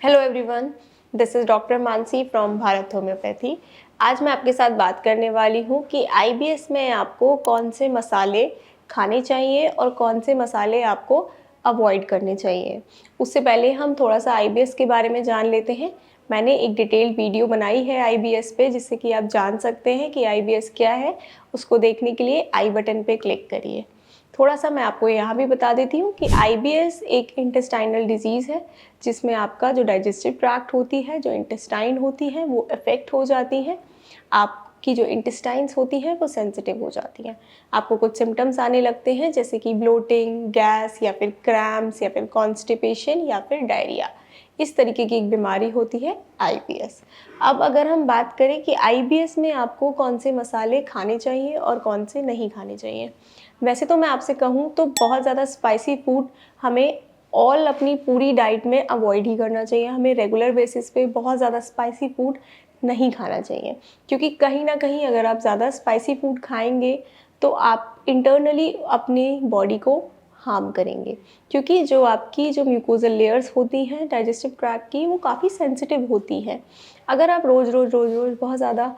Hello everyone, this is doctor Mansi from Bharat homeopathy. आज मैं आपके साथ बात करने वाली हूँ कि आईबीएस में आपको कौन से मसाले खाने चाहिए और कौन से मसाले आपको अवॉइड करने चाहिए। उससे पहले हम थोड़ा सा आईबीएस के बारे में जान लेते हैं। मैंने एक डिटेल्ड वीडियो बनाई है आईबीएस पे, जिससे कि आप जान सकते हैं कि आईबीएस क्या है। उसको देखने के लिए आई बटन पे क्लिक करिए। थोड़ा सा मैं आपको यहाँ भी बता देती हूँ कि आईबीएस एक इंटेस्टाइनल डिजीज़ है, जिसमें आपका जो डाइजेस्टिव ट्रैक्ट होती है, जो इंटेस्टाइन होती है, वो अफेक्ट हो जाती हैं। आपकी जो इंटेस्टाइन्स होती हैं वो सेंसिटिव हो जाती हैं। आपको कुछ सिम्टम्स आने लगते हैं, जैसे कि ब्लोटिंग, गैस या फिर क्रैम्प्स या फिर कॉन्स्टिपेशन या फिर डायरिया। इस तरीके की एक बीमारी होती है आईबीएस। अब अगर हम बात करें कि आईबीएस में आपको कौन से मसाले खाने चाहिए और कौन से नहीं खाने चाहिए। वैसे तो मैं आपसे कहूँ तो बहुत ज़्यादा स्पाइसी फूड हमें अपनी पूरी डाइट में अवॉइड ही करना चाहिए। हमें रेगुलर बेसिस पे बहुत ज़्यादा स्पाइसी फूड नहीं खाना चाहिए, क्योंकि कहीं ना कहीं अगर आप ज़्यादा स्पाइसी फूड खाएंगे तो आप इंटरनली अपनी बॉडी को हार्म करेंगे, क्योंकि जो आपकी जो म्यूकोजल लेयर्स होती हैं डाइजेस्टिव ट्रैक्ट की, वो काफ़ी सेंसिटिव होती हैं। अगर आप रोज़ रोज़ रोज़ रोज़ बहुत ज़्यादा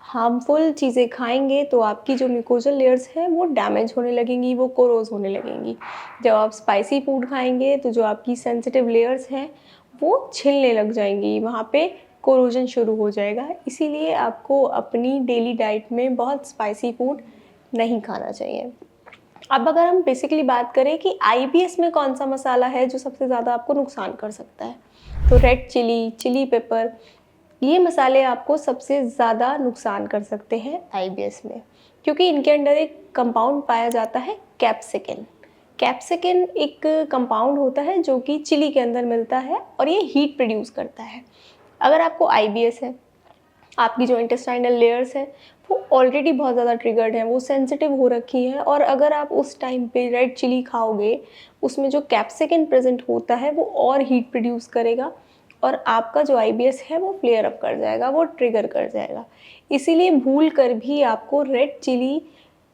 हार्मफुल चीज़ें खाएंगे तो आपकी जो म्यूकोजल लेयर्स हैं वो डैमेज होने लगेंगी, वो कोरोज होने लगेंगी। जब आप स्पाइसी फूड खाएंगे तो जो आपकी सेंसिटिव लेयर्स हैं वो छिलने लग जाएंगी, वहाँ पे कोरोजन शुरू हो जाएगा। इसीलिए आपको अपनी डेली डाइट में बहुत स्पाइसी फूड नहीं खाना चाहिए। अब अगर हम बेसिकली बात करें कि आईबीएस में कौन सा मसाला है जो सबसे ज़्यादा आपको नुकसान कर सकता है, तो रेड चिली, चिली पेपर, ये मसाले आपको सबसे ज़्यादा नुकसान कर सकते हैं आईबीएस में, क्योंकि इनके अंदर एक कंपाउंड पाया जाता है कैप्सिकिन। कैप्सिकिन एक कंपाउंड होता है जो कि चिली के अंदर मिलता है और ये हीट प्रोड्यूस करता है। अगर आपको आईबीएस है, आपकी जो इंटेस्टाइनल लेयर्स हैं वो ऑलरेडी बहुत ज़्यादा ट्रिगर्ड हैं, वो सेंसिटिव हो रखी हैं, और अगर आप उस टाइम पे रेड चिली खाओगे, उसमें जो कैप्सिकिन प्रेजेंट होता है वो और हीट प्रोड्यूस करेगा और आपका जो आईबीएस है वो फ्लेयर अप कर जाएगा, वो ट्रिगर कर जाएगा। इसीलिए भूल कर भी आपको रेड चिली,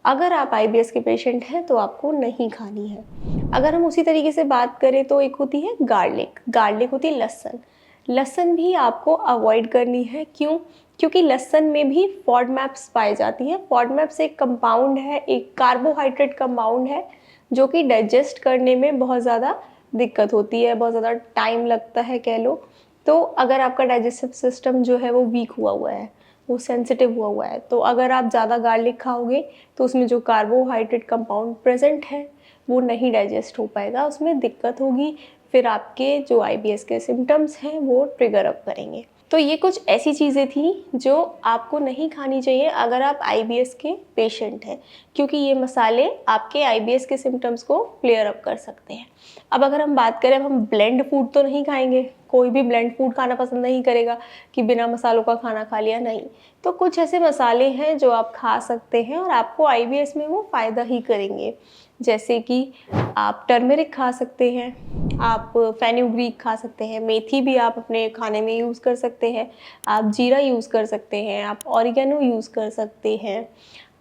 अगर आप आईबीएस के पेशेंट हैं तो आपको नहीं खानी है। अगर हम उसी तरीके से बात करें तो एक होती है गार्लिक, गार्लिक होती है लहसुन। लहसुन भी आपको अवॉइड करनी है। क्यों? क्योंकि लहसुन में भी फॉडमैप्स पाई जाती हैं। फॉडमैप्स एक कंपाउंड है, एक कार्बोहाइड्रेट कंपाउंड है, जो कि डाइजेस्ट करने में बहुत ज़्यादा दिक्कत होती है, बहुत ज़्यादा टाइम लगता है कह लो। तो अगर आपका डाइजेस्टिव सिस्टम जो है वो वीक हुआ हुआ है, वो सेंसिटिव हुआ हुआ है, तो अगर आप ज़्यादा गार्लिक खाओगे तो उसमें जो कार्बोहाइड्रेट कंपाउंड प्रेजेंट है वो नहीं डाइजेस्ट हो पाएगा, उसमें दिक्कत होगी। फिर आपके जो आईबीएस के सिम्टम्स हैं वो ट्रिगर अप करेंगे। तो ये कुछ ऐसी चीज़ें थी जो आपको नहीं खानी चाहिए अगर आप आईबीएस के पेशेंट हैं, क्योंकि ये मसाले आपके आईबीएस के सिम्टम्स को क्लियर अप कर सकते हैं। अब अगर हम बात करें, अब हम ब्लेंड फूड तो नहीं खाएंगे, कोई भी ब्लेंड फूड खाना पसंद नहीं करेगा कि बिना मसालों का खाना खा लिया, नहीं। तो कुछ ऐसे मसाले हैं जो आप खा सकते हैं और आपको आईबीएस में वो फ़ायदा ही करेंगे। जैसे कि आप टर्मरिक खा सकते हैं, आप फेनुग्रीक खा सकते हैं, मेथी भी आप अपने खाने में यूज़ कर सकते हैं, आप जीरा यूज़ कर सकते हैं, आप ऑरिगेनो यूज़ कर सकते हैं,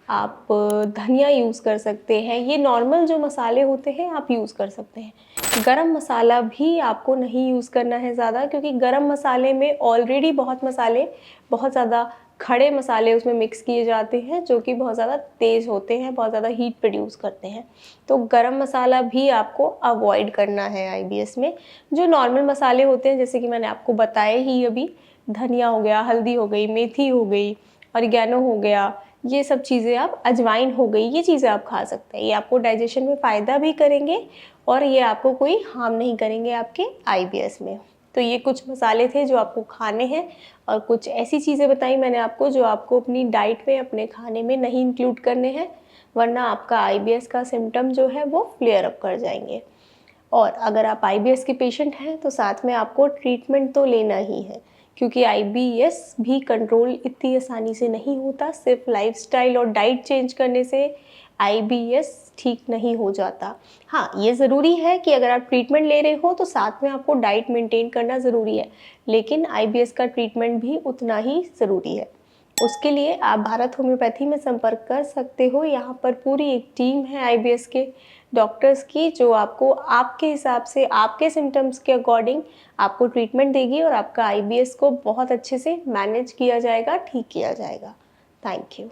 आप धनिया यूज़ कर सकते हैं। ये नॉर्मल जो मसाले होते हैं आप यूज़ कर सकते हैं। गरम मसाला भी आपको नहीं यूज़ करना है ज़्यादा, क्योंकि गरम मसाले में ऑलरेडी बहुत मसाले, बहुत ज़्यादा खड़े मसाले उसमें मिक्स किए जाते हैं, जो कि बहुत ज़्यादा तेज़ होते हैं, बहुत ज़्यादा हीट प्रोड्यूस करते हैं। तो गरम मसाला भी आपको अवॉइड करना है आईबीएस में। जो नॉर्मल मसाले होते हैं, जैसे कि मैंने आपको बताए ही अभी, धनिया हो गया, हल्दी हो गई, मेथी हो गई, ऑरिगेनो हो गया, ये सब चीज़ें आप, अजवाइन हो गई, ये चीज़ें आप खा सकते हैं। ये आपको डाइजेशन में फ़ायदा भी करेंगे और ये आपको कोई हार्म नहीं करेंगे आपके आईबीएस में। तो ये कुछ मसाले थे जो आपको खाने हैं, और कुछ ऐसी चीज़ें बताई मैंने आपको जो आपको अपनी डाइट में, अपने खाने में नहीं इंक्लूड करने हैं, वरना आपका आईबीएस का सिम्टम जो है वो फ्लेयर अप कर जाएंगे। और अगर आप आईबीएस के पेशेंट हैं तो साथ में आपको ट्रीटमेंट तो लेना ही है, क्योंकि आईबीएस भी कंट्रोल इतनी आसानी से नहीं होता। सिर्फ लाइफस्टाइल और डाइट चेंज करने से आईबीएस ठीक नहीं हो जाता। हाँ, ये ज़रूरी है कि अगर आप ट्रीटमेंट ले रहे हो तो साथ में आपको डाइट मेंटेन करना ज़रूरी है, लेकिन आईबीएस का ट्रीटमेंट भी उतना ही ज़रूरी है। उसके लिए आप भारत होम्योपैथी में संपर्क कर सकते हो। यहाँ पर पूरी एक टीम है आईबीएस के डॉक्टर्स की, जो आपको आपके हिसाब से, आपके सिम्टम्स के अकॉर्डिंग आपको ट्रीटमेंट देगी और आपका आईबीएस को बहुत अच्छे से मैनेज किया जाएगा, ठीक किया जाएगा। Thank you.